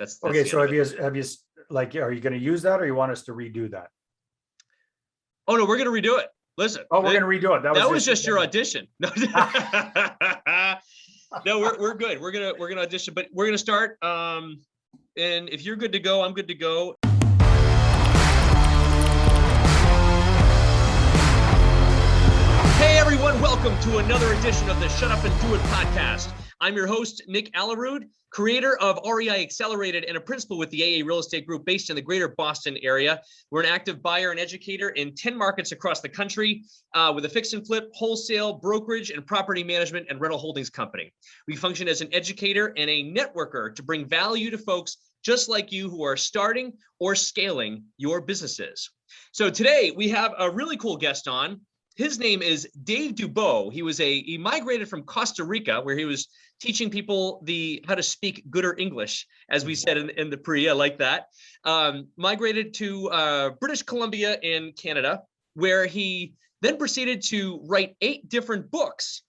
That's Okay, the so end of it. have you like, are you going to use that, or you want us to redo that? Oh no, we're gonna redo it. Listen, Oh, we're going to redo it. that was just your audition. No, no, we're good. We're gonna audition, but we're gonna start. And if you're good to go, I'm good to go. Hey everyone, welcome to another edition of the Shut Up and Do It podcast. I'm your host, Nick Allerud, creator of REI Accelerated and a principal with the AA Real Estate Group based in the greater Boston area. We're an active buyer and educator in 10 markets across the country with a fix and flip, wholesale, brokerage, and property management and rental holdings company. We function as an educator and a networker to bring value to folks just like you who are starting or scaling your businesses. So today we have a really cool guest on. His name is Dave Dubeau. He migrated from Costa Rica, where he was teaching people how to speak gooder English, as we said in the pre. I like that. Migrated to British Columbia in Canada, where he then proceeded to write 8 different books.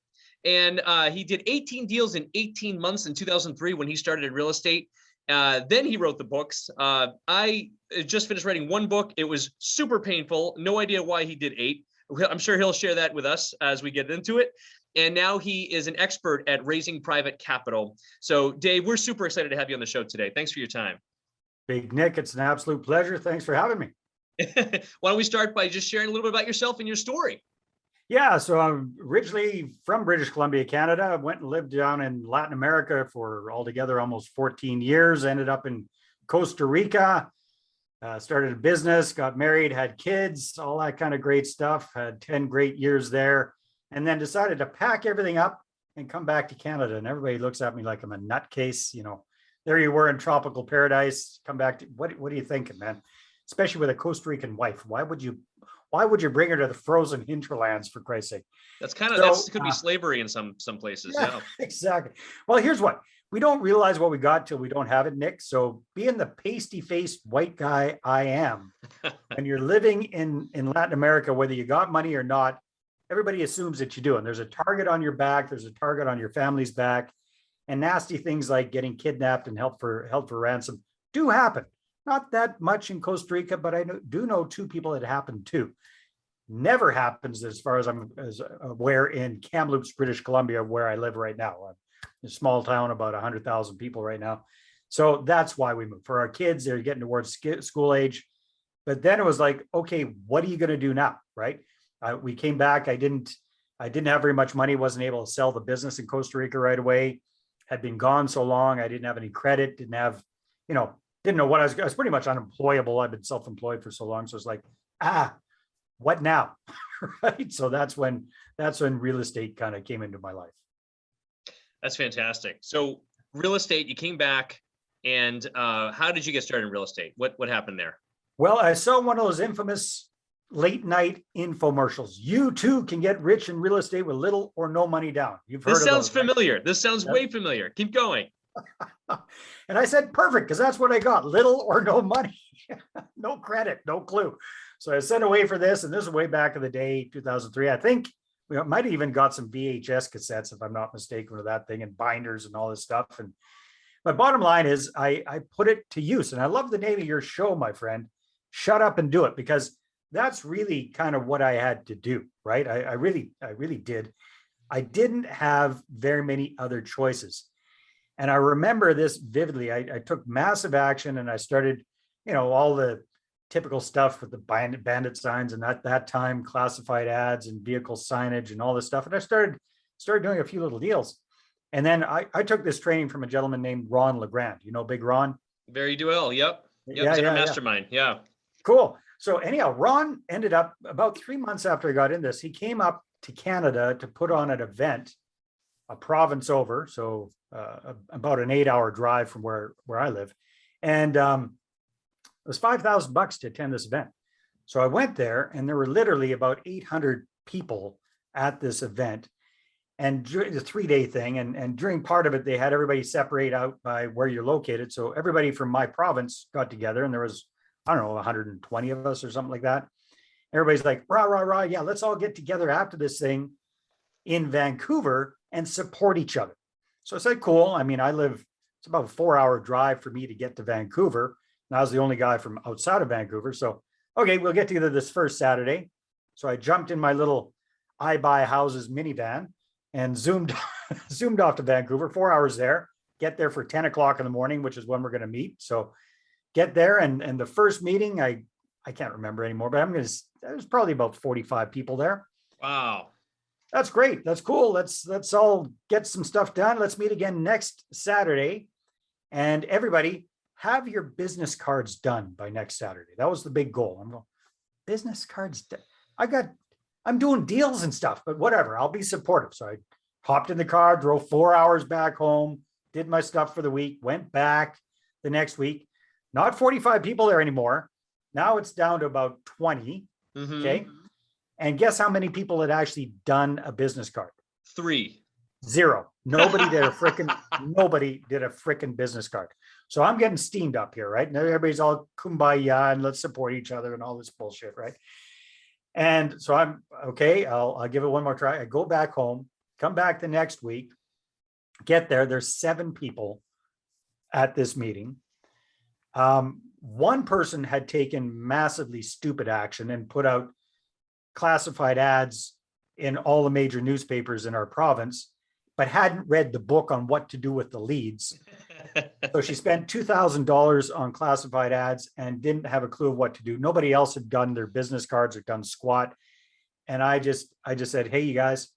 And he did 18 deals in 18 months in 2003 when he started in real estate. Then he wrote the books. I just finished writing 1 book. It was super painful. No idea why he did 8. I'm sure he'll share that with us as we get into it. And now he is an expert at raising private capital. So Dave, we're super excited to have you on the show today. Thanks for your time. Big Nick, it's an absolute pleasure. Thanks for having me. Why don't we start by just sharing a little bit about yourself and your story? Yeah, so I'm originally from British Columbia, Canada. I went and lived down in Latin America for altogether almost 14 years, ended up in Costa Rica. Started a business, got married, had kids, all that kind of great stuff, had 10 great years there, and then decided to pack everything up and come back to Canada. And everybody looks at me like I'm a nutcase. You know, there you were in tropical paradise, come back to, what are you thinking, man? Especially with a Costa Rican wife. Why would you bring her to the frozen hinterlands, for Christ's sake? That's that could be slavery in some places. Yeah, exactly. Well, here's what. We don't realize what we got till we don't have it, Nick. So being the pasty-faced white guy I am, when you're living in Latin America, whether you got money or not, everybody assumes that you do. And there's a target on your back, there's a target on your family's back, and nasty things like getting kidnapped and held for ransom do happen. Not that much in Costa Rica, but I do know 2 people that happened too. Never happens, as far as I'm aware, in Kamloops, British Columbia, where I live right now. A small town, about 100,000 people right now. So that's why we moved. For our kids, they're getting towards school age. But then it was like, okay, what are you going to do now, right? We came back. I didn't have very much money, wasn't able to sell the business in Costa Rica right away. Had been gone so long. I didn't have any credit, didn't know what I was pretty much unemployable. I've been self-employed for so long. So it's like, what now? Right. So that's when real estate kind of came into my life. That's fantastic. So real estate, you came back, and how did you get started in real estate? What happened there? Well, I saw one of those infamous late night infomercials. You too can get rich in real estate with little or no money down. You've heard of those. This sounds familiar. Right? This sounds way familiar. Keep going. And I said, perfect, because that's what I got. Little or no money, no credit, no clue. So I sent away for this, and this is way back in the day, 2003. I think we might have even got some VHS cassettes, if I'm not mistaken, with that thing, and binders and all this stuff. And my bottom line is I put it to use. And I love the name of your show, my friend, Shut Up and Do It, because that's really kind of what I had to do, right? I really did. I didn't have very many other choices. And I remember this vividly. I took massive action, and I started, all the typical stuff with the bandit signs, and at that time classified ads and vehicle signage and all this stuff. And I started doing a few little deals. And then I took this training from a gentleman named Ron LeGrand. You know, Big Ron? Very well. Yep. Yeah, He's our mastermind. Yeah. Cool. So anyhow, Ron ended up about 3 months after I got in this, he came up to Canada to put on an event, a province over. So about an 8-hour drive from where I live. And it was $5,000 to attend this event. So I went there, and there were literally about 800 people at this event, and during the 3-day thing. And during part of it, they had everybody separate out by where you're located. So everybody from my province got together, and there was, I don't know, 120 of us or something like that. Everybody's like, rah, rah, rah. Yeah, let's all get together after this thing in Vancouver and support each other. So I said, cool. I mean, I live it's about a 4-hour drive for me to get to Vancouver. And I was the only guy from outside of Vancouver. So, okay, we'll get together this first Saturday. So I jumped in my little I Buy Houses minivan and zoomed off to Vancouver, 4 hours there, get there for 10 o'clock in the morning, which is when we're going to meet. So get there. And the first meeting, I can't remember anymore, but there's probably about 45 people there. Wow. That's great. That's cool. Let's all get some stuff done. Let's meet again next Saturday. And everybody have your business cards done by next Saturday. That was the big goal. I'm going, business cards. I'm doing deals and stuff, but whatever. I'll be supportive. So I hopped in the car, drove 4 hours back home, did my stuff for the week, went back the next week. Not 45 people there anymore. Now it's down to about 20. Mm-hmm. Okay. And guess how many people had actually done a business card? 3. 0. Nobody did a freaking business card. So I'm getting steamed up here, right? Now everybody's all kumbaya and let's support each other and all this bullshit, right? And so I'm okay. I'll give it one more try. I go back home, come back the next week, get there. There's 7 people at this meeting. One person had taken massively stupid action and put out classified ads in all the major newspapers in our province, but hadn't read the book on what to do with the leads. So she spent $2,000 on classified ads and didn't have a clue of what to do. Nobody else had done their business cards or done squat. And I just said, hey, you guys,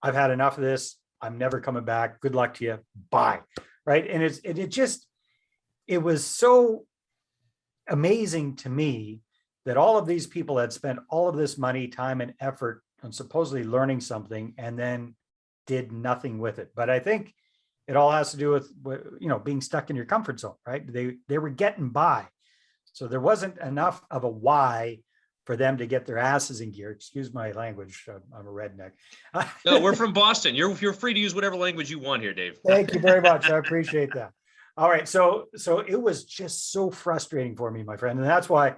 I've had enough of this. I'm never coming back. Good luck to you. Bye. Right. And it was so amazing to me that all of these people had spent all of this money, time, and effort on supposedly learning something and then did nothing with it. But I think it all has to do with, being stuck in your comfort zone, right? They were getting by. So there wasn't enough of a why for them to get their asses in gear. Excuse my language. I'm a redneck. No, we're from Boston. You're free to use whatever language you want here, Dave. Thank you very much. I appreciate that. All right. So it was just so frustrating for me, my friend. And that's why,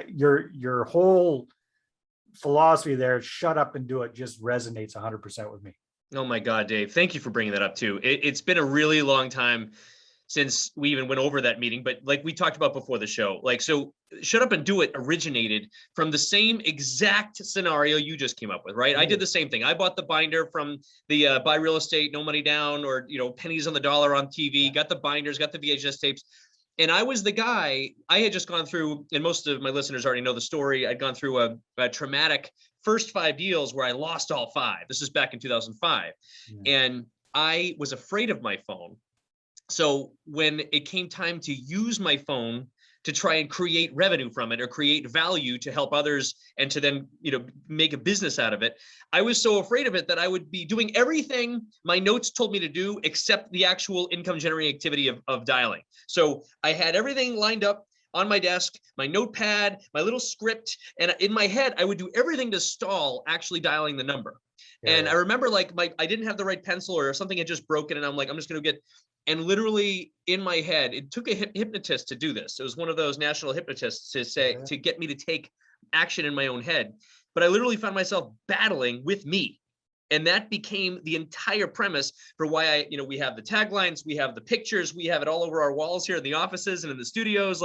your whole philosophy there, shut up and do it, just resonates 100% with me. Oh my God, Dave. Thank you for bringing that up too. It's been a really long time since we even went over that meeting, but like we talked about before the show, so Shut Up and Do It originated from the same exact scenario you just came up with, right? I did the same thing. I bought the binder from the Buy Real Estate, No Money Down, or, pennies on the dollar on TV, got the binders, got the VHS tapes. And I was the guy, I had just gone through, and most of my listeners already know the story. I'd gone through a traumatic first 5 deals where I lost all 5. This is back in 2005. And I was afraid of my phone. So when it came time to use my phone to try and create revenue from it or create value to help others and to then, make a business out of it, I was so afraid of it that I would be doing everything my notes told me to do except the actual income generating activity of dialing. So I had everything lined up on my desk, my notepad, my little script, and in my head, I would do everything to stall actually dialing the number. I remember I didn't have the right pencil or something had just broken, and I'm like, I'm just going to get. And literally in my head, it took a hypnotist to do this. It was one of those national hypnotists to get me to take action in my own head. But I literally found myself battling with me. And that became the entire premise for why we have the taglines, we have the pictures, we have it all over our walls here in the offices and in the studios.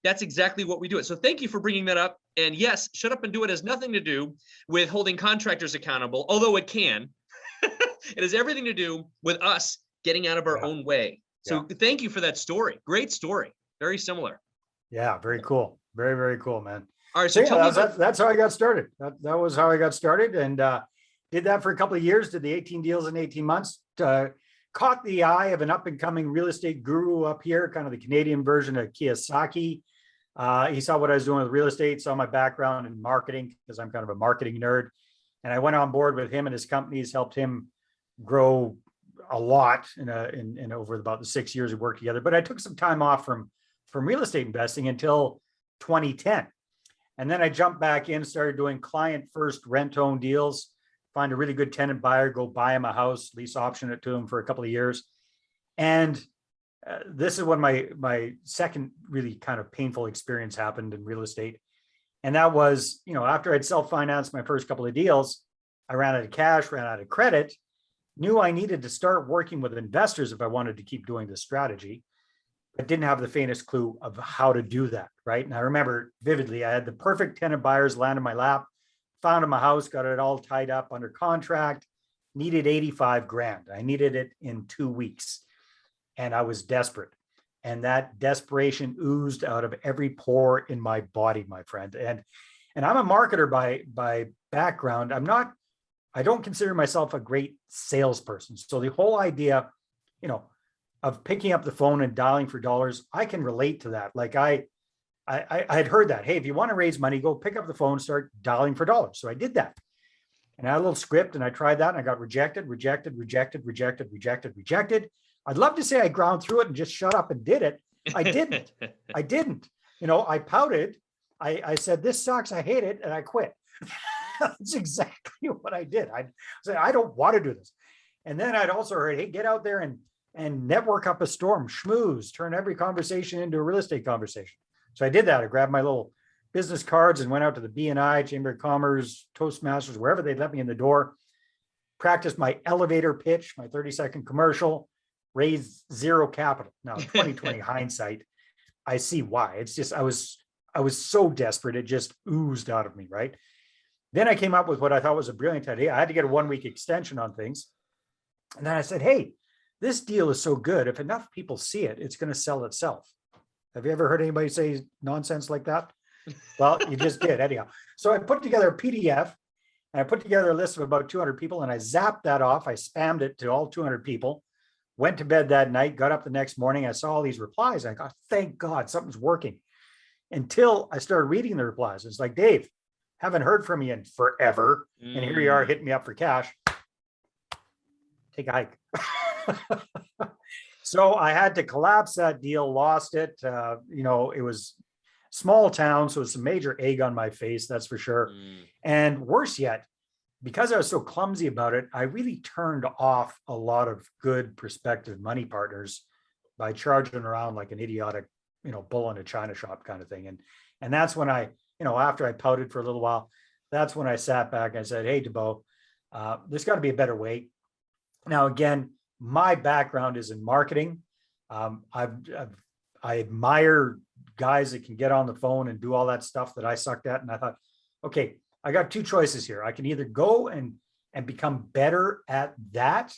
That's exactly what we do. So thank you for bringing that up. And yes, Shut Up and Do It has nothing to do with holding contractors accountable, although it can. It has everything to do with us getting out of our own way. So thank you for that story. Great story. Very similar. Yeah, very cool. Very, very cool, man. All right. So tell me that's how I got started. That was how I got started, and did that for a couple of years, did the 18 deals in 18 months, caught the eye of an up and coming real estate guru up here, kind of the Canadian version of Kiyosaki. He saw what I was doing with real estate, saw my background in marketing, because I'm kind of a marketing nerd. And I went on board with him and his companies, helped him grow a lot in over about the 6 years we worked together. But I took some time off from real estate investing until 2010. And then I jumped back in, started doing client first rent own deals, find a really good tenant buyer, go buy him a house, lease option it to him for a couple of years. And this is when my second really kind of painful experience happened in real estate. And that was, after I'd self-financed my first couple of deals, I ran out of cash, ran out of credit. knew I needed to start working with investors if I wanted to keep doing this strategy, but didn't have the faintest clue of how to do that, right? And I remember vividly, I had the perfect tenant buyers land in my lap, found them a house, got it all tied up under contract, needed 85 grand. I needed it in 2 weeks, and I was desperate. And that desperation oozed out of every pore in my body, my friend. And I'm a marketer by background. I don't consider myself a great salesperson. So the whole idea, of picking up the phone and dialing for dollars, I can relate to that. Like I had heard that, hey, if you want to raise money, go pick up the phone, start dialing for dollars. So I did that. And I had a little script and I tried that and I got rejected. I'd love to say I ground through it and just shut up and did it. I didn't. I pouted. I said, this sucks. I hate it. And I quit. That's exactly what I did. I said, I don't want to do this. And then I'd also heard, hey, get out there and network up a storm, schmooze, turn every conversation into a real estate conversation. So I did that. I grabbed my little business cards and went out to the B&I, Chamber of Commerce, Toastmasters, wherever they'd let me in the door, practiced my elevator pitch, my 30-second commercial, raised zero capital. Now, 2020 hindsight, I see why. It's just, I was so desperate. It just oozed out of me, right? Then I came up with what I thought was a brilliant idea. I had to get a 1-week extension on things. And then I said, hey, this deal is so good. If enough people see it, it's going to sell itself. Have you ever heard anybody say nonsense like that? Well, you just did anyhow. So I put together a PDF and I put together a list of about 200 people and I zapped that off. I spammed it to all 200 people, went to bed that night, got up the next morning. I saw all these replies. I got, thank God something's working, until I started reading the replies. It's like, Dave, haven't heard from you in forever. And here you are hitting me up for cash. Take a hike. So I had to collapse that deal, lost it. It was small town, so it's a major egg on my face, that's for sure. And worse yet, because I was so clumsy about it, I really turned off a lot of good prospective money partners by charging around like an idiotic, bull in a china shop kind of thing. And that's when I, after I pouted for a little while, that's when I sat back and I said, hey, Dubeau, there's got to be a better way. Now, again, my background is in marketing. I admire guys that can get on the phone and do all that stuff that I sucked at. And I thought, okay, I got 2 choices here. I can either go and become better at that,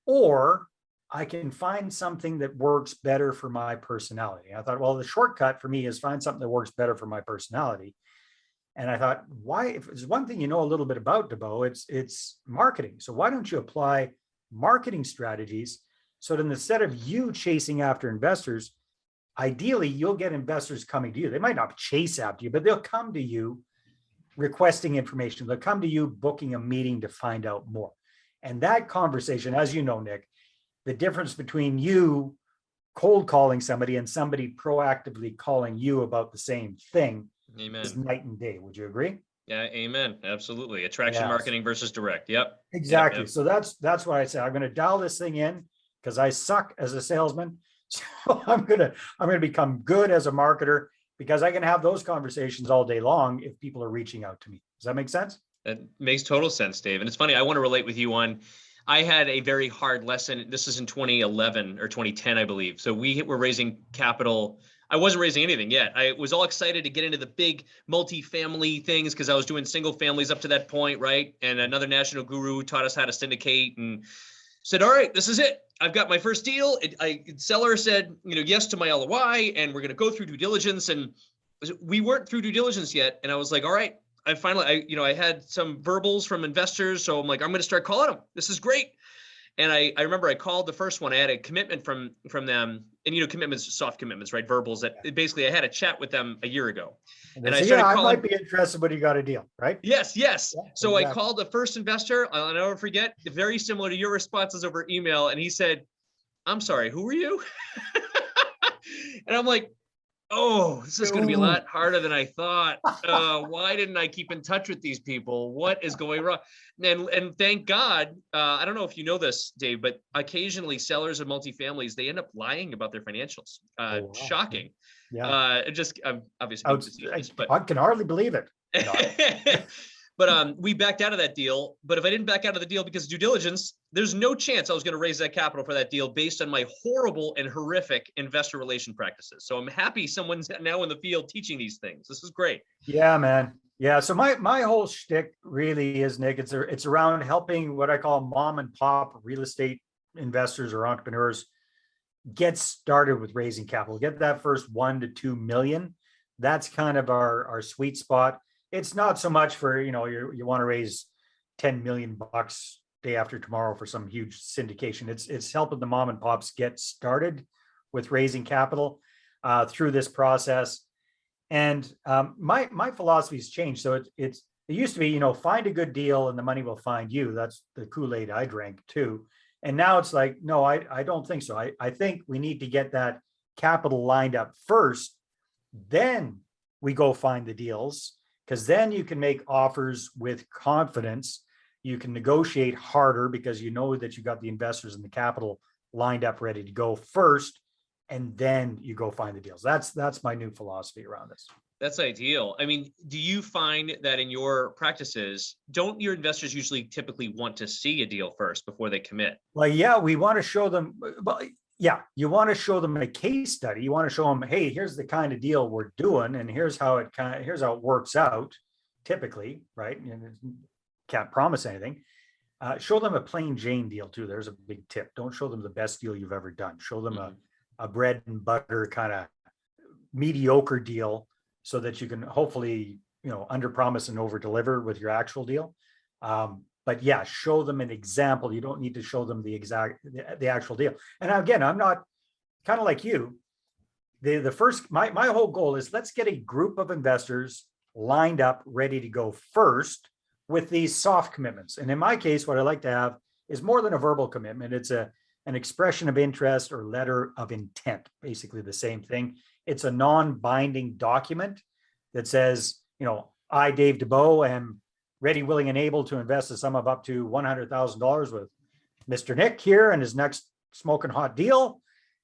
or I can find something that works better for my personality. I thought, well, the shortcut for me is find something that works better for my personality. And I thought, why, if there's one thing a little bit about Dubeau, it's marketing. So why don't you apply marketing strategies so that instead of you chasing after investors, ideally you'll get investors coming to you. They might not chase after you, but they'll come to you requesting information. They'll come to you booking a meeting to find out more. And that conversation, as you know, Nick, the difference between you cold calling somebody and somebody proactively calling you about the same thing, Amen, is night and day. Would you agree? Yeah, amen. Absolutely. Attraction marketing versus direct. Yep. Exactly. Yep. So that's why I say I'm going to dial this thing in, because I suck as a salesman. So I'm gonna become good as a marketer, because I can have those conversations all day long if people are reaching out to me. Does that make sense? That makes total sense, Dave. And it's funny, I want to relate with you on, I had a very hard lesson. This is in 2011 or 2010, I believe. So we were raising capital. I wasn't raising anything yet. I was all excited to get into the big multi-family things because I was doing single families up to that point, right? And another national guru taught us how to syndicate and said, all right, this is it. I've got my first deal. Seller said, yes to my LOI, and we're going to go through due diligence. And we weren't through due diligence yet. And I was like, all right, I finally, I had some verbals from investors. So I'm like, I'm going to start calling them. This is great. And I remember I called the first one. I had a commitment from them, and commitments, soft commitments, right? Verbals that basically I had a chat with them a year ago. And I started calling, I might be interested, but you got a deal, right? Yes. Yeah, So exactly. I called the first investor. I'll never forget, very similar to your responses over email. And he said, I'm sorry, who are you? And I'm like, oh, this is going to be a lot harder than I thought. Why didn't I keep in touch with these people? What is going wrong? And thank God, I don't know if you know this, Dave, but occasionally sellers of multifamilies, they end up lying about their financials. Wow. Shocking. Yeah. Obviously, I can hardly believe it. but But we backed out of that deal. But if I didn't back out of the deal because of due diligence, there's no chance I was going to raise that capital for that deal based on my horrible and horrific investor relation practices. So I'm happy someone's now in the field teaching these things. This is great. Yeah, man. Yeah. So my whole shtick really is, Nick, it's around helping what I call mom and pop real estate investors or entrepreneurs get started with raising capital, get that first 1 to 2 million. That's kind of our sweet spot. It's not so much for, you want to raise 10 million bucks day after tomorrow for some huge syndication. It's helping the mom and pops get started with raising capital through this process. And my philosophy has changed. So it used to be, find a good deal and the money will find you. That's the Kool-Aid I drank too. And now it's like, no, I don't think so. I think we need to get that capital lined up first. Then we go find the deals, because then you can make offers with confidence. You can negotiate harder because you know that you got the investors and the capital lined up, ready to go first. And then you go find the deals. That's my new philosophy around this. That's ideal. I mean, do you find that in your practices, don't your investors usually typically want to see a deal first before they commit? Well, yeah, we want to show them, but yeah, you want to show them a case study. You want to show them, hey, here's the kind of deal we're doing, and here's how it works out typically, right? And can't promise anything. Show them a plain Jane deal too. There's a big tip. Don't show them the best deal you've ever done. Show them a bread and butter kind of mediocre deal, so that you can hopefully, under promise and over deliver with your actual deal. But yeah, show them an example. You don't need to show them the actual deal. And again, I'm not, kind of like you. The first, my whole goal is, let's get a group of investors lined up, ready to go first with these soft commitments. And in my case, what I like to have is more than a verbal commitment. It's an expression of interest or letter of intent, basically the same thing. It's a non-binding document that says, I, Dave Dubeau, am ready, willing, and able to invest a sum of up to $100,000 with Mr. Nick here and his next smoking hot deal.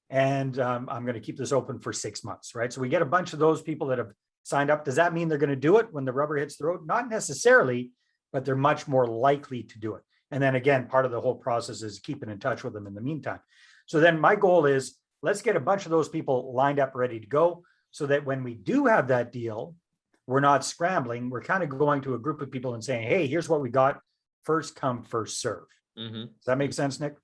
And I'm going to keep this open for 6 months, right? So we get a bunch of those people that have signed up. Does that mean they're going to do it when the rubber hits the road? Not necessarily, but they're much more likely to do it. And then again, part of the whole process is keeping in touch with them in the meantime. So then my goal is, let's get a bunch of those people lined up, ready to go, so that when we do have that deal, we're not scrambling. We're kind of going to a group of people and saying, hey, here's what we got. First come, first serve. Mm-hmm. Does that make sense, Nick?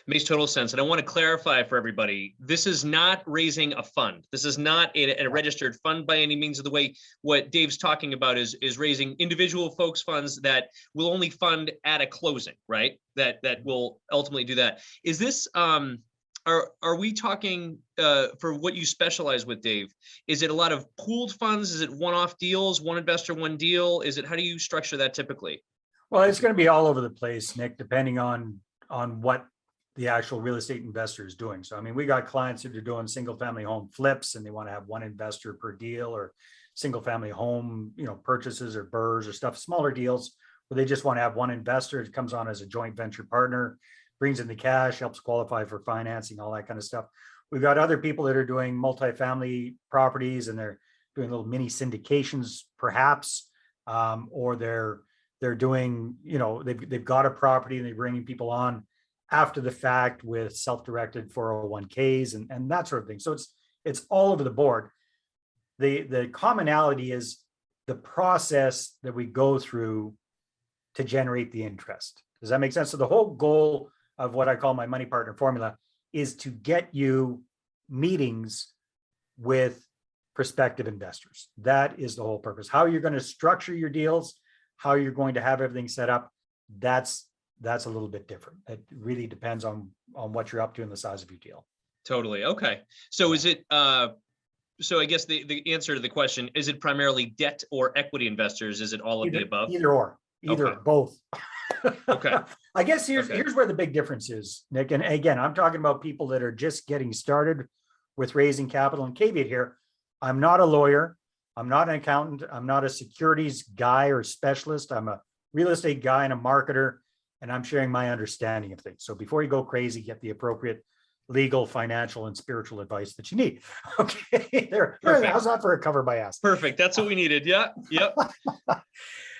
Makes total sense. And I want to clarify for everybody, this is not raising a fund. This is not a registered fund by any means of the way. What Dave's talking about is raising individual folks funds that will only fund at a closing, right? That will ultimately do that. Is this, are we talking for what you specialize with, Dave? Is it a lot of pooled funds? Is it one-off deals, one investor, one deal? How do you structure that typically? Well, it's going to be all over the place, Nick, depending on what the actual real estate investor is doing. So, I mean, we got clients that are doing single family home flips and they want to have one investor per deal, or single family home, purchases or BRRRRs or stuff, smaller deals where they just want to have one investor. It comes on as a joint venture partner, brings in the cash, helps qualify for financing, all that kind of stuff. We've got other people that are doing multifamily properties and they're doing little mini syndications, perhaps, or they're doing, they've got a property and they're bringing people on after the fact with self-directed 401ks and that sort of thing. So it's all over the board. The commonality is the process that we go through to generate the interest. Does that make sense? So the whole goal of what I call my money partner formula is to get you meetings with prospective investors. That is the whole purpose. How you're going to structure your deals, how you're going to have everything set up, that's a little bit different. It really depends on what you're up to and the size of your deal. Totally. Okay. So is it, so I guess the answer to the question, is it primarily debt or equity investors? Is it all of the above? Either or, both. Okay. I guess here's where the big difference is, Nick. And again, I'm talking about people that are just getting started with raising capital. And caveat here, I'm not a lawyer. I'm not an accountant. I'm not a securities guy or specialist. I'm a real estate guy and a marketer, and I'm sharing my understanding of things. So before you go crazy, get the appropriate legal, financial, and spiritual advice that you need. Okay, how's that for a cover by us? Perfect. That's what we needed. Yeah. Yep.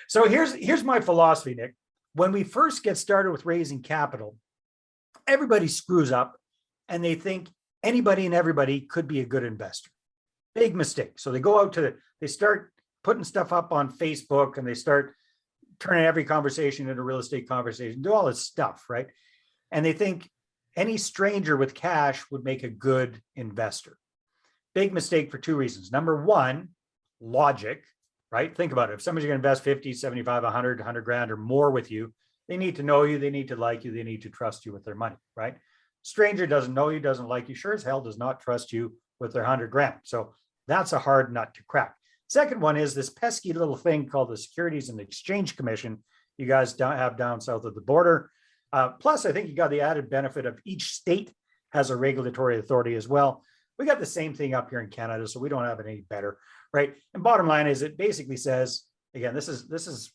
So here's my philosophy, Nick. When we first get started with raising capital, everybody screws up and they think anybody and everybody could be a good investor. Big mistake. So they go out they start putting stuff up on Facebook and they start turning every conversation into a real estate conversation, do all this stuff, right? And they think any stranger with cash would make a good investor. Big mistake for two reasons. Number one, logic, right? Think about it. If somebody's going to invest 50, 75, 100 grand or more with you, they need to know you, they need to like you, they need to trust you with their money, right? Stranger doesn't know you, doesn't like you, sure as hell does not trust you with their 100 grand. So that's a hard nut to crack. Second one is this pesky little thing called the Securities and Exchange Commission you guys have down south of the border. Plus, I think you got the added benefit of each state has a regulatory authority as well. We got the same thing up here in Canada, so we don't have it any better, right? And bottom line is it basically says, again, this is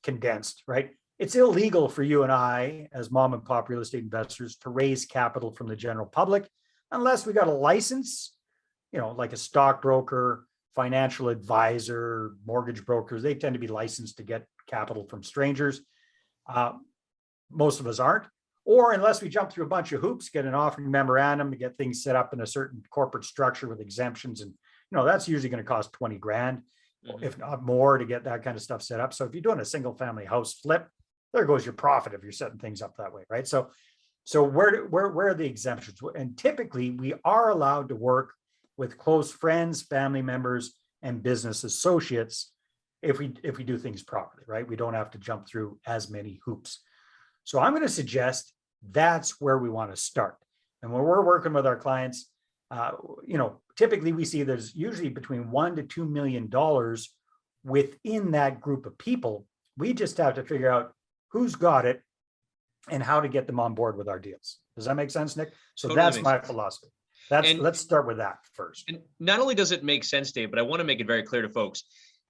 condensed, right? It's illegal for you and I as mom and pop real estate investors to raise capital from the general public unless we got a license, like a stockbroker, financial advisor, mortgage brokers. They tend to be licensed to get capital from strangers. Most of us aren't. Or unless we jump through a bunch of hoops, get an offering memorandum to get things set up in a certain corporate structure with exemptions. And, that's usually going to cost 20 grand, if not more, to get that kind of stuff set up. So if you're doing a single family house flip, there goes your profit if you're setting things up that way, right? So where are the exemptions? And typically we are allowed to work with close friends, family members, and business associates if we do things properly, right? We don't have to jump through as many hoops. So I'm going to suggest that's where we want to start. And when we're working with our clients, typically we see there's usually between $1 to $2 million within that group of people. We just have to figure out who's got it and how to get them on board with our deals. Does that make sense, Nick? So totally, that's my philosophy. Let's start with that first. And not only does it make sense, Dave, but I want to make it very clear to folks.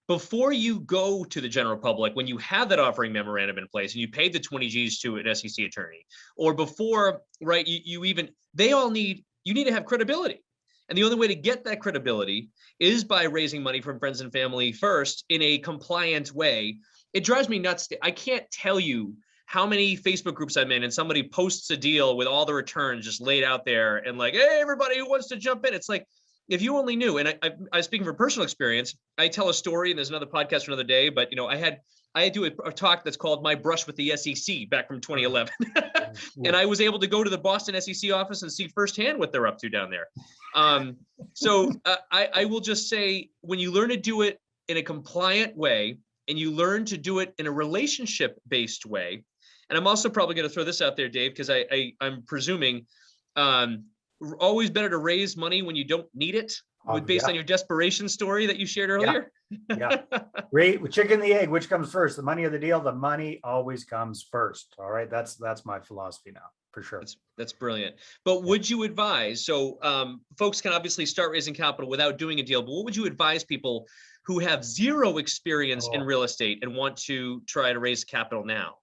Before you go to the general public, when you have that offering memorandum in place and you paid the 20 G's to an SEC attorney, or before, right, you need to have credibility. And the only way to get that credibility is by raising money from friends and family first in a compliant way. It drives me nuts. I can't tell you how many Facebook groups I'm in and somebody posts a deal with all the returns just laid out there and like, hey, everybody who wants to jump in. It's like, if you only knew, and I speaking from personal experience, I tell a story and there's another podcast for another day, but I do a talk that's called My Brush with the SEC back from 2011. And I was able to go to the Boston SEC office and see firsthand what they're up to down there. I will just say, when you learn to do it in a compliant way and you learn to do it in a relationship-based way, and I'm also probably going to throw this out there, Dave, because I'm presuming always better to raise money when you don't need it, based on your desperation story that you shared earlier. Yeah. Great. With chicken and the egg, which comes first? The money or the deal? The money always comes first. All right. That's my philosophy now, for sure. That's brilliant. But would you advise, so folks can obviously start raising capital without doing a deal, but what would you advise people who have zero experience in real estate and want to try to raise capital now?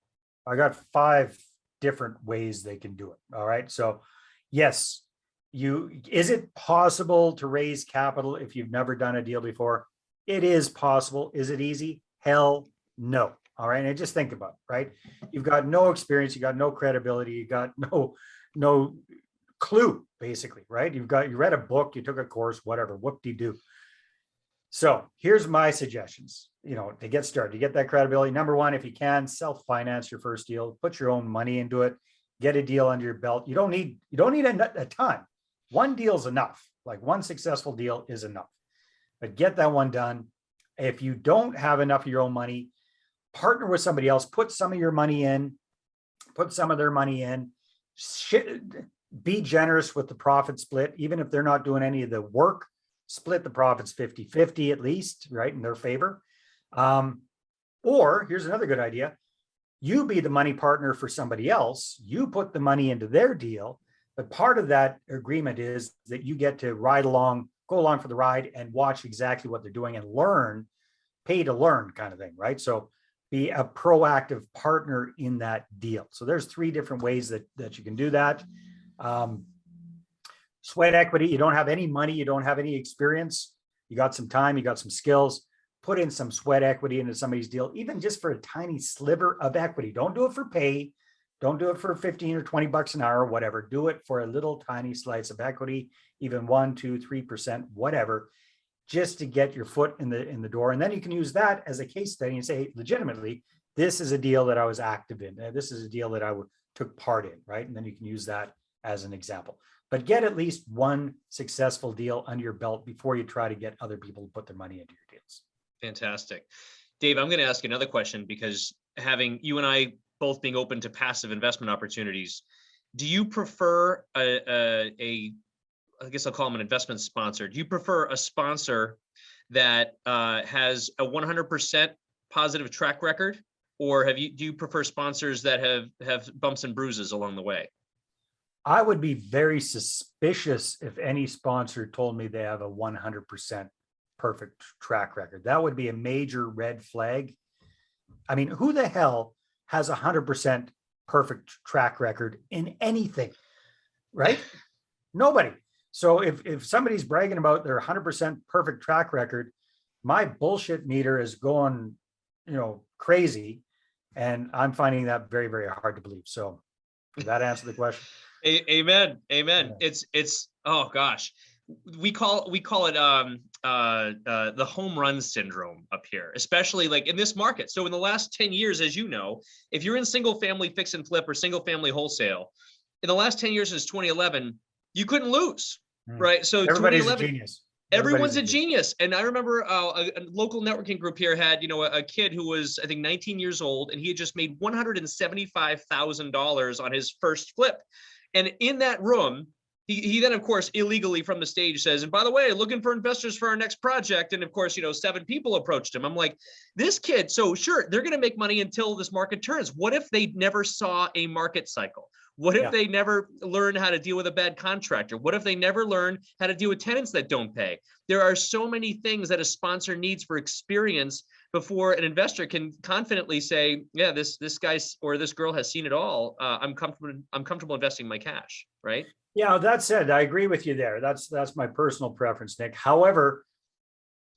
I got 5 different ways they can do it. All right. So yes, is it possible to raise capital if you've never done a deal before? It is possible. Is it easy? Hell no. All right. And just think about it, right? You've got no experience, you got no credibility, you got no clue, basically, right? You read a book, you took a course, whatever, whoop-de-doo. So here's my suggestions, to get started, to get that credibility. Number one, if you can, self-finance your first deal, put your own money into it, get a deal under your belt. You don't need a ton. One deal is enough. Like one successful deal is enough, but get that one done. If you don't have enough of your own money, partner with somebody else, put some of your money in, put some of their money in, be generous with the profit split. Even if they're not doing any of the work, split the profits 50-50 at least, right, in their favor. Or here's another good idea. You be the money partner for somebody else. You put the money into their deal. But part of that agreement is that you get to go along for the ride and watch exactly what they're doing and pay to learn kind of thing, right? So be a proactive partner in that deal. So there's 3 different ways that you can do that. Sweat equity, you don't have any money, you don't have any experience, you got some time, you got some skills. put in some sweat equity into somebody's deal, even just for a tiny sliver of equity. Don't do it for pay. Don't do it for 15 or 20 bucks an hour, whatever. Do it for a little tiny slice of equity, even 1, 2, 3%, whatever, just to get your foot in the door. And then you can use that as a case study and say, legitimately, this is a deal that I was active in. This is a deal that I took part in, right? And then you can use that as an example. But get at least one successful deal under your belt before you try to get other people to put their money into your deals. Fantastic. Dave, I'm going to ask you another question, because having you and I both being open to passive investment opportunities, do you prefer I guess I'll call them an investment sponsor. Do you prefer a sponsor that has a 100% positive track record, or do you prefer sponsors that have bumps and bruises along the way? I would be very suspicious if any sponsor told me they have a 100% perfect track record. That would be a major red flag. I mean, who the hell has a 100% perfect track record in anything, right? Nobody. So if somebody's bragging about their 100% perfect track record, my bullshit meter is going, crazy. And I'm finding that very, very hard to believe. So does that answer the question? Amen. Amen. Yeah. It's oh gosh, we call it the home run syndrome up here, especially like in this market. So in the last 10 years, as you know, if you're in single family fix and flip or single family wholesale, in the last 10 years since 2011, you couldn't lose, right? So everybody's 2011, a genius. Everyone's a genius. And I remember a local networking group here had, a kid who was, I think, 19 years old, and he had just made $175,000 on his first flip. And in that room, he then, of course, illegally from the stage says, and by the way, looking for investors for our next project. And of course, 7 people approached him. I'm like, this kid, so sure, they're going to make money until this market turns. What if they never saw a market cycle? What if they never learn how to deal with a bad contractor? What if they never learn how to deal with tenants that don't pay? There are so many things that a sponsor needs for experience before an investor can confidently say, yeah, this guy or this girl has seen it all. I'm comfortable investing my cash, right? Yeah, that said, I agree with you there. That's my personal preference, Nick. However,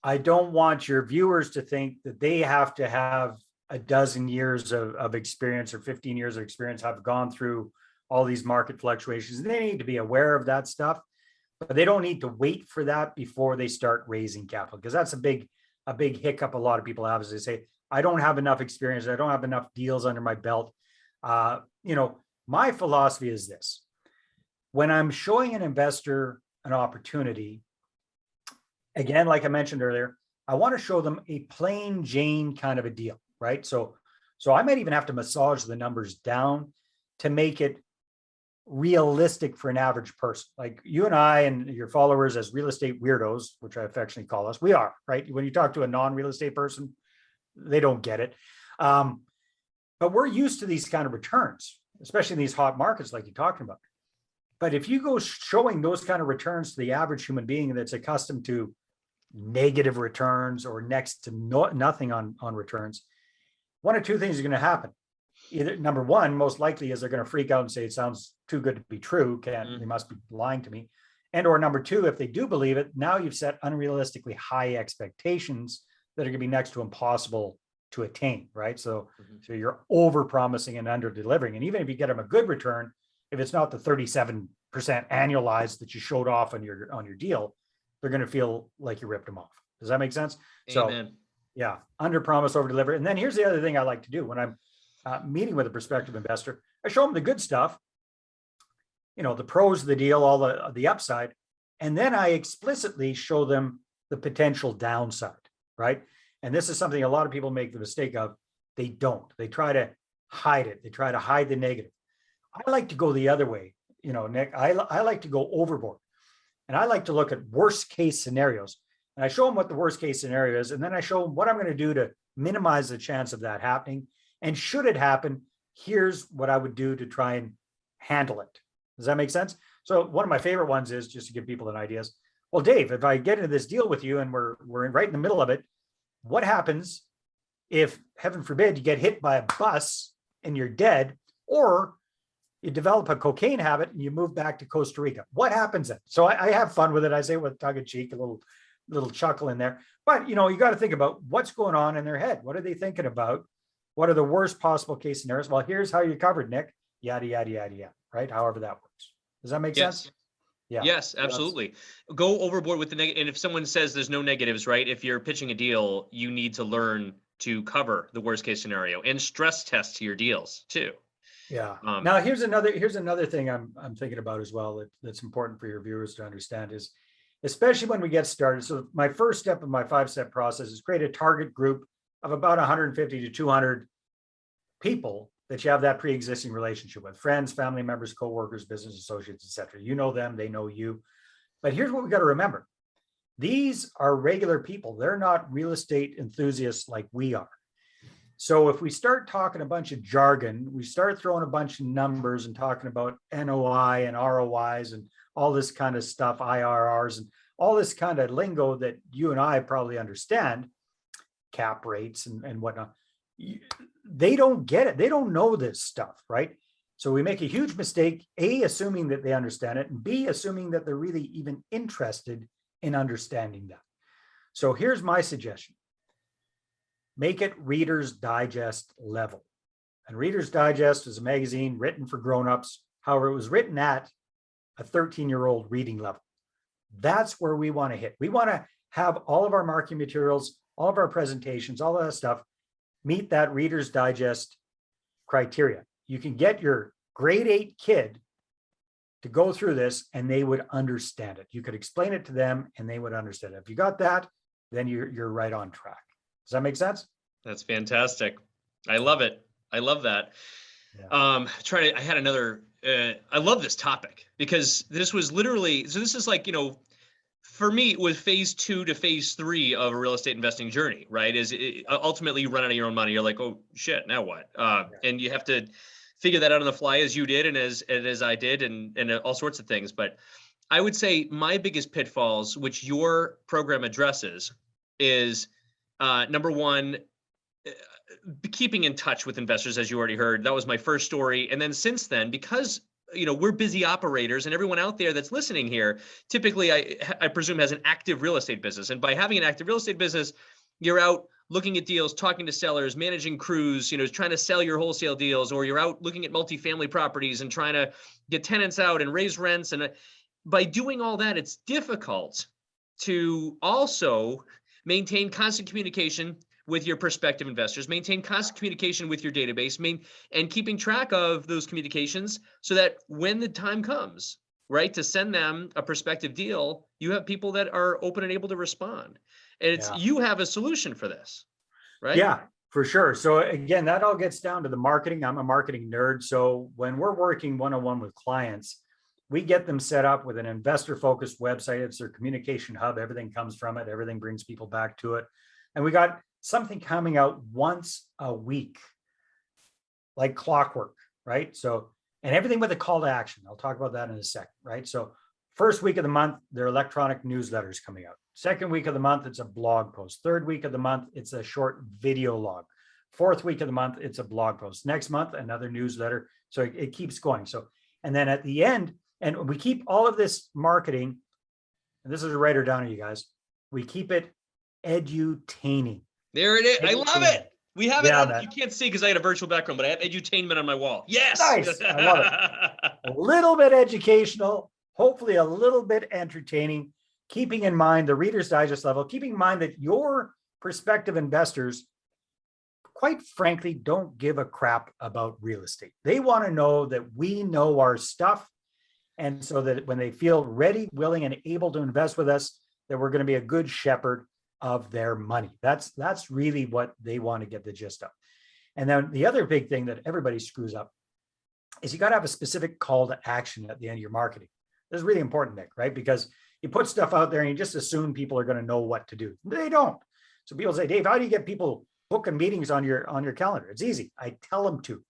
I don't want your viewers to think that they have to have a dozen years of experience or 15 years of experience, have gone through all these market fluctuations. They need to be aware of that stuff, but they don't need to wait for that before they start raising capital, because that's a big hiccup a lot of people have, is they say, I don't have enough experience. I don't have enough deals under my belt. My philosophy is this: when I'm showing an investor an opportunity, again, like I mentioned earlier, I want to show them a plain Jane kind of a deal, right? So I might even have to massage the numbers down to make it realistic for an average person. Like you and I and your followers as real estate weirdos, which I affectionately call us, we are, right? When you talk to a non-real estate person, they don't get it. But we're used to these kind of returns, especially in these hot markets like you're talking about. But if you go showing those kind of returns to the average human being that's accustomed to negative returns or next to nothing on returns, one or two things are going to happen. Either number one, most likely, is they're going to freak out and say it sounds too good to be true. They must be lying to me. And or number two, if they do believe it, now you've set unrealistically high expectations that are going to be next to impossible to attain, right? So you're over promising and under delivering. And even if you get them a good return, if it's not the 37% annualized that you showed off on your deal, they're going to feel like you ripped them off. Does that make sense? Amen. So yeah, under promise, over deliver. And then here's the other thing I like to do when I'm meeting with a prospective investor. I show them the good stuff, the pros of the deal, all the upside, and then I explicitly show them the potential downside, right? And this is something a lot of people make the mistake of. They don't. They try to hide it. They try to hide the negative. I like to go the other way, Nick. I like to go overboard, and I like to look at worst case scenarios. And I show them what the worst case scenario is, and then I show them what I'm going to do to minimize the chance of that happening. And should it happen, here's what I would do to try and handle it. Does that make sense? So one of my favorite ones is, just to give people an idea, is, well, Dave, if I get into this deal with you and we're right in the middle of it, what happens if, heaven forbid, you get hit by a bus and you're dead, or you develop a cocaine habit and you move back to Costa Rica? What happens then? So I have fun with it. I say with tongue in cheek, a little little chuckle in there. But, you got to think about what's going on in their head. What are they thinking about? What are the worst possible case scenarios? Well, here's how you covered, Nick. Yada, yada, yada, yada, right? However that works. Does that make sense? Yeah. Yes, absolutely. Go overboard with the negative. And if someone says there's no negatives, right? If you're pitching a deal, you need to learn to cover the worst case scenario and stress test your deals too. Yeah. Now here's another thing I'm thinking about as well that's important for your viewers to understand is, especially when we get started. So my first step of my 5-step process is create a target group of about 150 to 200 people that you have that pre-existing relationship with: friends, family members, coworkers, business associates, etc. You know them, they know you. But here's what we got to remember. These are regular people. They're not real estate enthusiasts like we are. So if we start talking a bunch of jargon, we start throwing a bunch of numbers and talking about NOI and ROIs and all this kind of stuff, IRRs and all this kind of lingo that you and I probably understand, cap rates and whatnot, they don't get it. They don't know this stuff, right? So we make a huge mistake, A, assuming that they understand it, and B, assuming that they're really even interested in understanding that. So here's my suggestion. Make it Reader's Digest level. And Reader's Digest is a magazine written for grown-ups. However, it was written at a 13-year-old reading level. That's where we want to hit. We want to have all of our marketing materials, all of our presentations, all of that stuff meet that Reader's Digest criteria. You can get your grade 8 kid to go through this and they would understand it. You could explain it to them and they would understand it. If you got that, then you're right on track. Does that make sense? That's fantastic. I love it. I love that. Yeah. I had another, I love this topic because this was literally, so this is like, for me, it was phase 2 to phase 3 of a real estate investing journey, right? Ultimately you run out of your own money. You're like, oh shit, now what? And you have to figure that out on the fly as you did and as I did and all sorts of things. But I would say my biggest pitfalls, which your program addresses, is number one, keeping in touch with investors, as you already heard. That was my first story. And then since then, because we're busy operators and everyone out there that's listening here, typically I presume has an active real estate business. And by having an active real estate business, you're out looking at deals, talking to sellers, managing crews, trying to sell your wholesale deals, or you're out looking at multifamily properties and trying to get tenants out and raise rents. And by doing all that, it's difficult to also maintain constant communication with your prospective investors, maintain constant communication with your database, and keeping track of those communications so that when the time comes, right, to send them a prospective deal, you have people that are open and able to respond. And you have a solution for this, right? Yeah, for sure. So again, that all gets down to the marketing. I'm a marketing nerd. So when we're working one-on-one with clients, we get them set up with an investor-focused website. It's their communication hub. Everything comes from it. Everything brings people back to it. And we got something coming out once a week, like clockwork, right? So, and everything with a call to action. I'll talk about that in a second, right? So first week of the month, there are electronic newsletters coming out. Second week of the month, it's a blog post. Third week of the month, it's a short video log. Fourth week of the month, it's a blog post. Next month, another newsletter. So it keeps going. So, and then at the end, and we keep all of this marketing, and this is a writer down, you guys, we keep it edutaining. There it is. I love it. We have it. You can't see because I had a virtual background, but I have edutainment on my wall. Yes. Nice. I love it. A little bit educational, hopefully a little bit entertaining, keeping in mind the Reader's Digest level, keeping in mind that your prospective investors, quite frankly, don't give a crap about real estate. They want to know that we know our stuff. And so that when they feel ready, willing, and able to invest with us, that we're going to be a good shepherd of their money. That's really what they want to get the gist of. And then the other big thing that everybody screws up is you got to have a specific call to action at the end of your marketing. This is really important, Nick, right? Because you put stuff out there and you just assume people are going to know what to do. They don't. So people say, Dave, how do you get people booking meetings on your calendar? It's easy. I tell them to.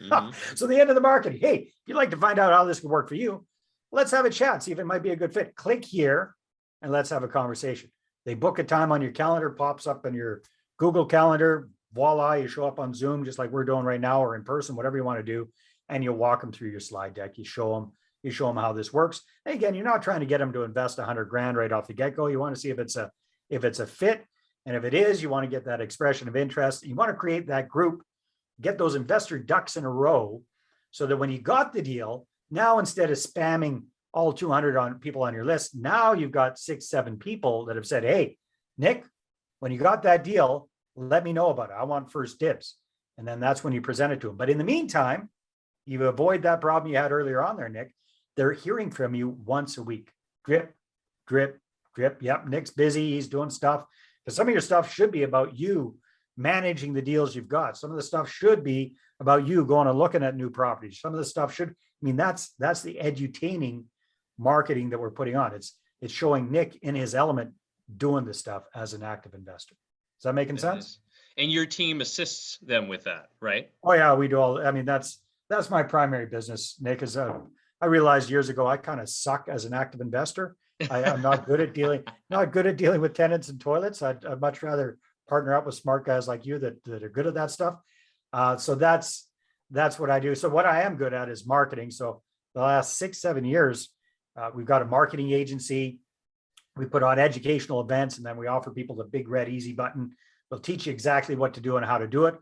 Mm-hmm. So the end of the marketing, hey, if you'd like to find out how this could work for you, let's have a chat, see if it might be a good fit. Click here and let's have a conversation. They book a time on your calendar, pops up in your Google Calendar, voila, you show up on Zoom, just like we're doing right now, or in person, whatever you want to do. And you walk them through your slide deck. You show them, You show them how this works. And again, you're not trying to get them to invest 100 grand right off the get-go. You want to see if it's a fit. And if it is, you want to get that expression of interest. You want to create that group, get those investor ducks in a row so that when you got the deal, now instead of spamming all 200 people on your list, now you've got 6-7 people that have said, hey, Nick, when you got that deal, let me know about it. I want first dibs. And then that's when you present it to them. But in the meantime, you avoid that problem you had earlier on there, Nick. They're hearing from you once a week. Drip, drip, drip. Yep, Nick's busy. He's doing stuff. Because some of your stuff should be about you managing the deals you've got. Some of the stuff should be about you going and looking at new properties. Some of the stuff should, that's the edutaining marketing that we're putting on. It's showing Nick in his element doing this stuff as an active investor. Is that making sense? And your team assists them with that, right? Oh yeah, we do all. That's my primary business, Nick. Is I realized years ago I kind of suck as an active investor. I'm not good at dealing with tenants and toilets. I'd much rather partner up with smart guys like you that are good at that stuff. So that's what I do. So what I am good at is marketing. So the last 6-7 years, we've got a marketing agency. We put on educational events, and then we offer people the big red easy button. We'll teach you exactly what to do and how to do it.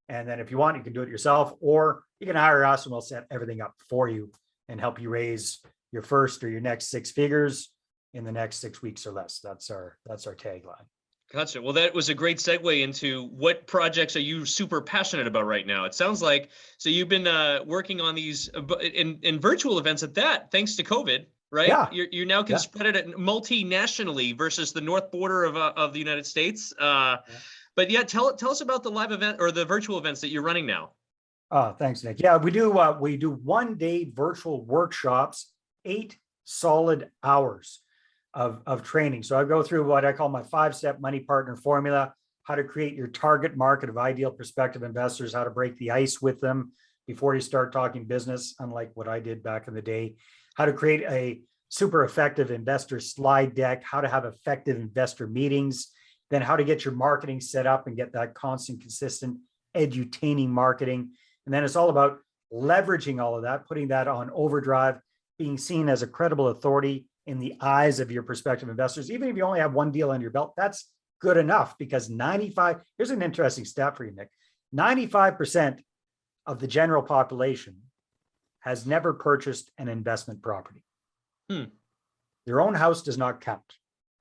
And then if you want, you can do it yourself, or you can hire us and we'll set everything up for you and help you raise your first or your next 6 figures in the next 6 weeks or less. That's our tagline. Gotcha. Well, that was a great segue into what projects are you super passionate about right now? It sounds like, so you've been working on these in virtual events at that, thanks to COVID, right? Yeah. You now can spread it multinationally versus the north border of the United States. But yeah, tell us about the live event or the virtual events that you're running now. Thanks, Nick. Yeah, we do 1-day virtual workshops, 8 solid hours of training. So I go through what I call my 5-step money partner formula, how to create your target market of ideal prospective investors, how to break the ice with them before you start talking business, unlike what I did back in the day, how to create a super effective investor slide deck, how to have effective investor meetings, then how to get your marketing set up and get that constant, consistent, edutaining marketing. And then it's all about leveraging all of that, putting that on overdrive, being seen as a credible authority in the eyes of your prospective investors. Even if you only have one deal under your belt, that's good enough, because here's an interesting stat for you, Nick. 95% of the general population has never purchased an investment property. Their own house does not count,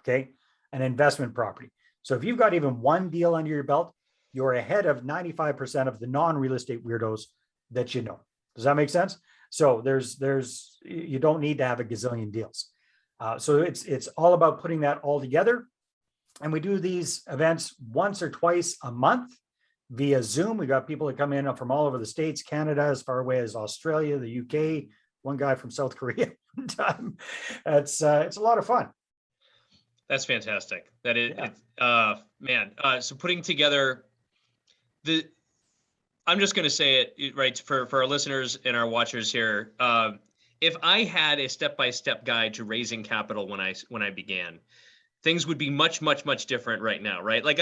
okay? An investment property. So if you've got even one deal under your belt, you're ahead of 95% of the non-real estate weirdos that you know. Does that make sense? So you don't need to have a gazillion deals. So it's all about putting that all together. And we do these events once or twice a month via Zoom. We got people that come in from all over the States, Canada, as far away as Australia, the UK, one guy from South Korea. It's a lot of fun. That's fantastic. That is, man. So putting together I'm just going to say it right for our listeners and our watchers here. If I had a step-by-step guide to raising capital when I began, things would be much, much, much different right now, right? Like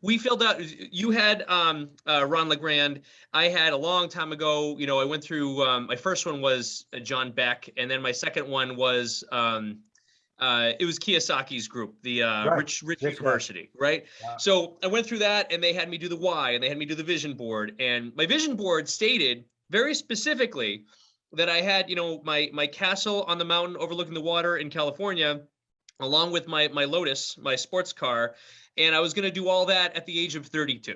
we filled out, you had Ron LeGrand. I had a long time ago, I went through, my first one was John Beck. And then my second one was, it was Kiyosaki's group, the Rich University, right? Yeah. So I went through that and they had me do the why and they had me do the vision board. And my vision board stated very specifically that I had, my castle on the mountain overlooking the water in California, along with my Lotus, my sports car. And I was going to do all that at the age of 32.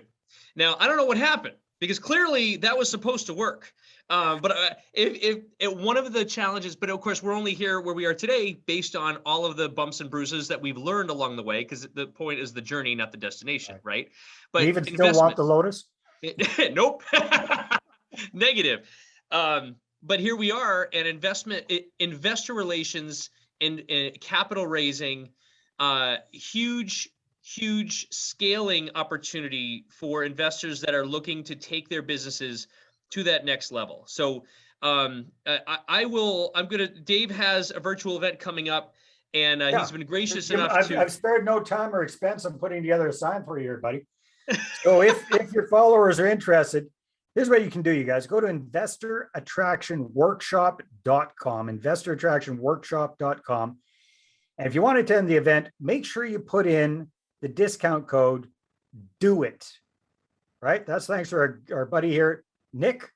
Now, I don't know what happened, because clearly that was supposed to work. But if one of the challenges, but of course, we're only here where we are today based on all of the bumps and bruises that we've learned along the way, because the point is the journey, not the destination, right? But you even still want the Lotus? Nope. Negative. But here we are, and investor relations and capital raising, huge scaling opportunity for investors that are looking to take their businesses to that next level. So Dave has a virtual event coming up, and he's been gracious enough I've spared no time or expense on putting together a sign for you, buddy. So if your followers are interested, Here's what you can do, you guys. Go to investorattractionworkshop.com, investorattractionworkshop.com. And if you want to attend the event, make sure you put in the discount code DO IT, right? That's thanks to our buddy here, Nick,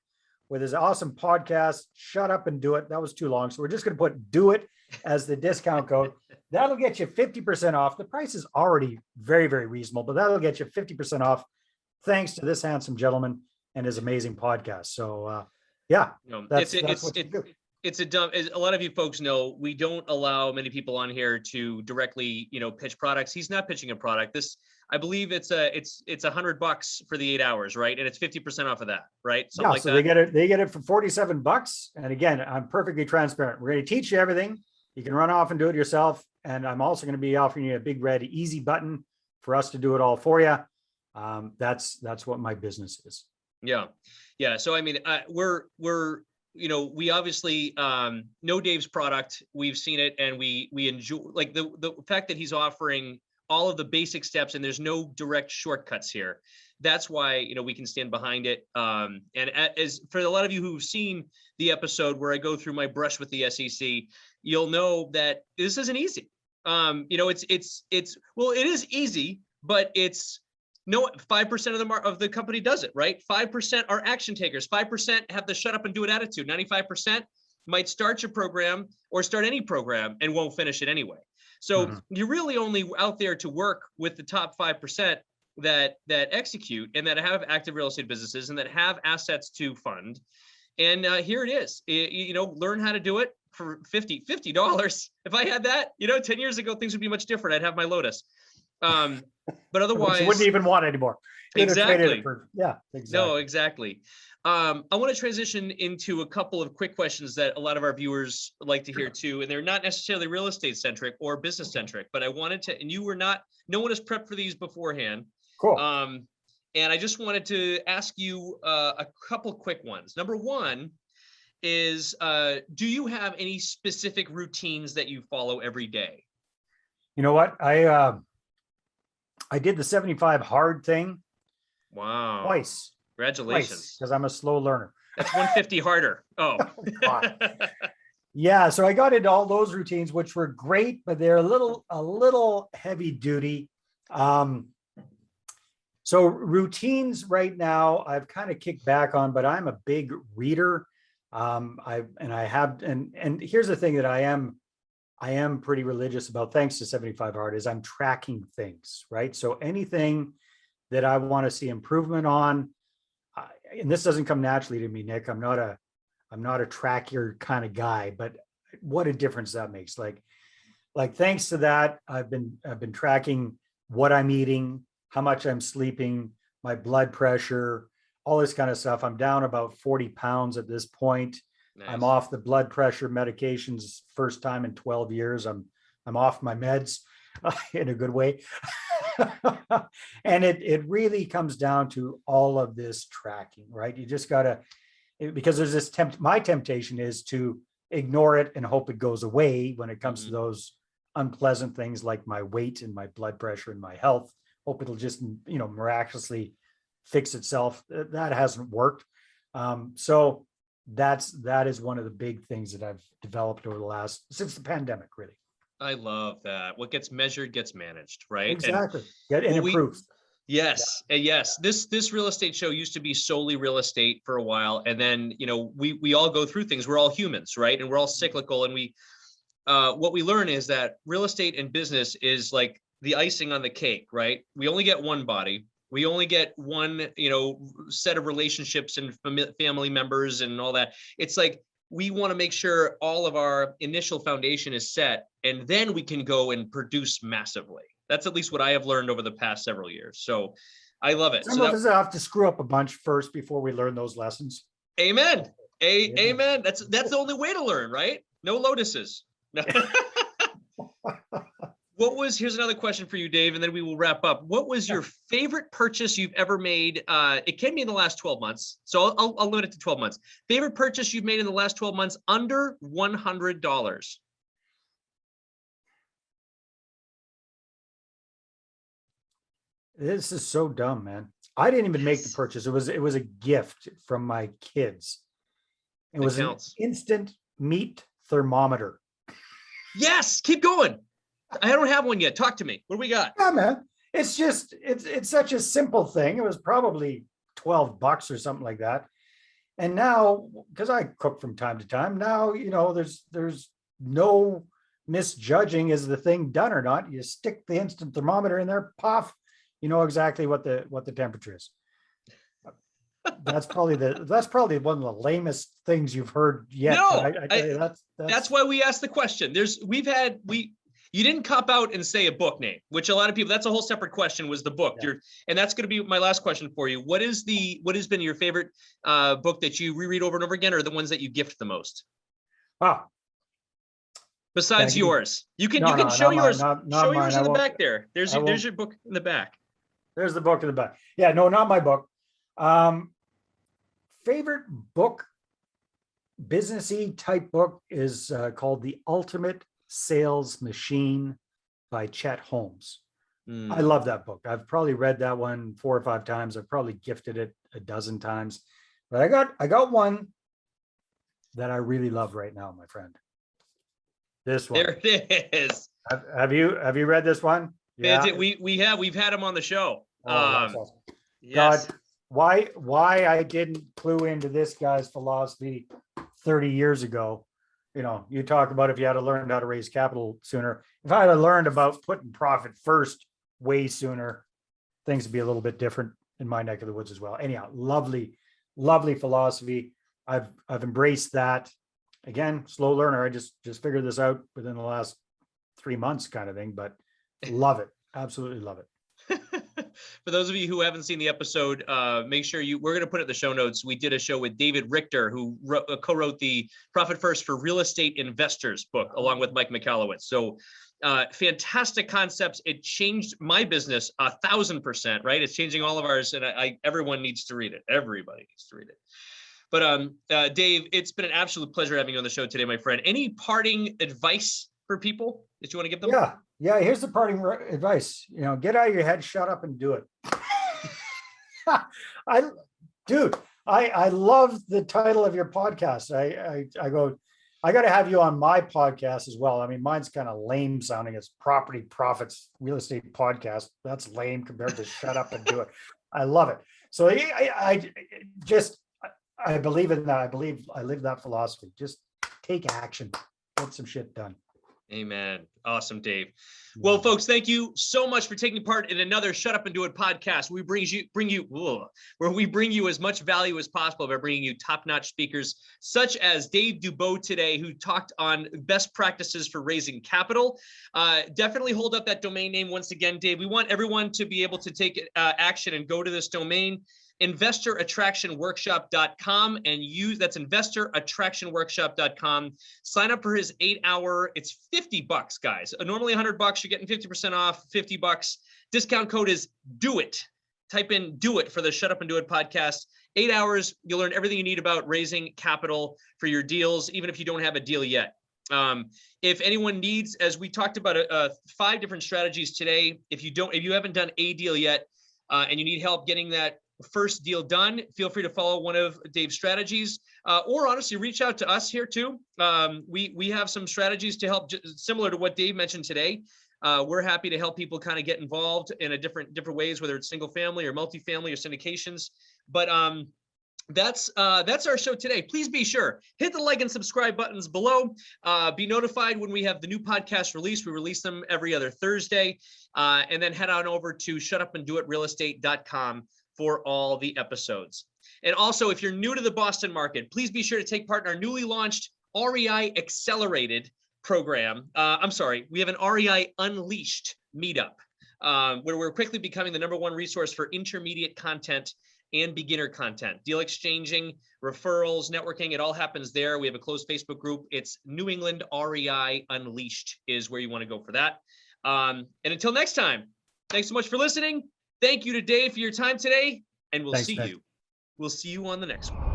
with his awesome podcast, Shut Up and Do It. That was too long. So we're just going to put DO IT as the discount code. That'll get you 50% off. The price is already very, very reasonable, but that'll get you 50% off thanks to this handsome gentleman and his amazing podcast. So yeah, that's what you do. It's as a lot of you folks know, we don't allow many people on here to directly, pitch products. He's not pitching a product. I believe it's $100 for the 8 hours, right? And it's 50% off of that, right? Something like so that. They get it for $47. And again, I'm perfectly transparent. We're going to teach you everything. You can run off and do it yourself. And I'm also going to be offering you a big red easy button for us to do it all for you. That's what my business is. Yeah. So, I mean, we obviously know Dave's product. We've seen it and we enjoy like the fact that he's offering all of the basic steps and there's no direct shortcuts here. That's why, we can stand behind it. And as for a lot of you who've seen the episode where I go through my brush with the SEC, you'll know that this isn't easy. It is easy, but it's no 5% of the company does it, right? 5% are action takers. 5% have the shut up and do it attitude. 95% might start your program or start any program and won't finish it anyway. So you're really only out there to work with the top 5% that execute and that have active real estate businesses and that have assets to fund. And here it is. Learn how to do it for $50. If I had that, 10 years ago, things would be much different. I'd have my Lotus. But otherwise, you wouldn't even want it anymore. Exactly. Exactly. No, exactly. I want to transition into a couple of quick questions that a lot of our viewers like to hear too, and they're not necessarily real estate centric or business centric, but I wanted to, and no one has prepped for these beforehand. Cool. And I just wanted to ask you a couple quick ones. Number one is, do you have any specific routines that you follow every day? You know what? I did the 75 hard thing. Wow. Twice. Congratulations. Because I'm a slow learner. That's 150 harder. Oh. Yeah. So I got into all those routines, which were great, but they're a little heavy duty. So routines right now, I've kind of kicked back on, but I'm a big reader. And here's the thing that I am pretty religious about, thanks to 75 Hard, is I'm tracking things, right? So anything that I want to see improvement on, and this doesn't come naturally to me, Nick. I'm not a tracker kind of guy, but what a difference that makes. Like thanks to that, I've been tracking what I'm eating, how much I'm sleeping, my blood pressure, all this kind of stuff. I'm down about 40 pounds at this point. Nice. I'm off the blood pressure medications, first time in 12 years. I'm off my meds in a good way. And it really comes down to all of this tracking, right? You just gotta, because there's this my temptation is to ignore it and hope it goes away when it comes to those unpleasant things like my weight and my blood pressure and my health. Hope it'll just, miraculously fix itself. That hasn't worked. So that is one of the big things that I've developed since the pandemic, really. I love that. What gets measured gets managed, right? Exactly. And improves. Yes. Yeah. Yes. This real estate show used to be solely real estate for a while. And then, we all go through things. We're all humans, right? And we're all cyclical. And what we learn is that real estate and business is like the icing on the cake, right? We only get one body. We only get one, set of relationships and family members and all that. It's like, we want to make sure all of our initial foundation is set, and then we can go and produce massively. That's at least what I have learned over the past several years. So I love it. Some of us have to screw up a bunch first before we learn those lessons. Amen. Amen. That's the only way to learn, right? No lotuses. No. Here's another question for you, Dave, and then we will wrap up. What was your favorite purchase you've ever made? It can be in the last 12 months. So I'll limit it to 12 months. Favorite purchase you've made in the last 12 months under $100? This is so dumb, man. I didn't even make the purchase. It was a gift from my kids. It was an instant meat thermometer. Yes, keep going. I don't have one yet. Talk to me. What do we got? Yeah, man. It's just it's such a simple thing. It was probably $12 or something like that. And now, because I cook from time to time, now there's no misjudging, is the thing done or not. You stick the instant thermometer in there, puff, you know exactly what the temperature is. That's probably one of the lamest things you've heard yet. No, I tell you, that's why we asked the question. You didn't cop out and say a book name, which a lot of people, that's a whole separate question, was the book. Yeah. And that's going to be my last question for you. What has been your favorite book that you reread over and over again, or the ones that you gift the most? Wow. Besides yours, you can show yours. Show yours in the back there. There's your book in the back. There's the book in the back. Yeah, no, not my book. Favorite book, businessy type book, is called The Ultimate Sales Machine by Chet Holmes. I love that book. I've probably read that one 4 or 5 times. I've probably gifted it a dozen times, but I got one that I really love right now, my friend. This one. There it is. Have you read this one? Yeah, we've had him on the show. That's awesome. Yes. God, why I didn't clue into this guy's philosophy 30 years ago. You talk about if you had to learn how to raise capital sooner. If I had learned about putting profit first way sooner, things would be a little bit different in my neck of the woods as well. Anyhow, lovely philosophy. I've embraced that. Again, slow learner. I just figured this out within the last 3 months kind of thing, but love it. Absolutely love it. For those of you who haven't seen the episode, make sure we're going to put it in the show notes. We did a show with David Richter, who co-wrote the Profit First for Real Estate Investors book, along with Mike Michalowicz. So fantastic concepts. It changed my business 1,000%, right? It's changing all of ours. And everyone needs to read it. Everybody needs to read it. But Dave, it's been an absolute pleasure having you on the show today, my friend. Any parting advice for people that you want to give them? Yeah. Here's the parting advice. Get out of your head, shut up, and do it. I love the title of your podcast. I got to have you on my podcast as well. I mean, mine's kind of lame sounding. It's Property Profits Real Estate Podcast. That's lame compared to shut up and do it. I love it. So I believe in that. I live that philosophy. Just take action, get some shit done. Amen. Awesome, Dave. Well, folks, thank you so much for taking part in another Shut Up and Do It podcast. We where we bring you as much value as possible by bringing you top-notch speakers such as Dave Dubeau today, who talked on best practices for raising capital. Definitely hold up that domain name once again, Dave. We want everyone to be able to take action and go to this domain, investorattractionworkshop.com, and that's investorattractionworkshop.com. Sign up for his 8-hour. It's $50, guys. Normally $100. You're getting 50% off. $50. Discount code is DO IT. Type in DO IT for the Shut Up and Do It podcast. 8 hours. You'll learn everything you need about raising capital for your deals, even if you don't have a deal yet. If anyone needs, as we talked about 5 different strategies today, if you haven't done a deal yet, and you need help getting that first deal done, feel free to follow one of Dave's strategies, or honestly reach out to us here too. We have some strategies to help, similar to what Dave mentioned today. We're happy to help people kind of get involved in a different ways, whether it's single family or multifamily or syndications. But that's our show today. Please be sure, hit the like and subscribe buttons below. Be notified when we have the new podcast released. We release them every other Thursday. And then head on over to shutupanddoitrealestate.com for all the episodes. And also, if you're new to the Boston market, please be sure to take part in our newly launched REI Accelerated program. We have an REI Unleashed meetup, where we're quickly becoming the #1 resource for intermediate content and beginner content, deal exchanging, referrals, networking. It all happens there. We have a closed Facebook group. It's New England REI Unleashed is where you want to go for that. And until next time, thanks so much for listening. Thank you to Dave for your time today, and we'll see you on the next one.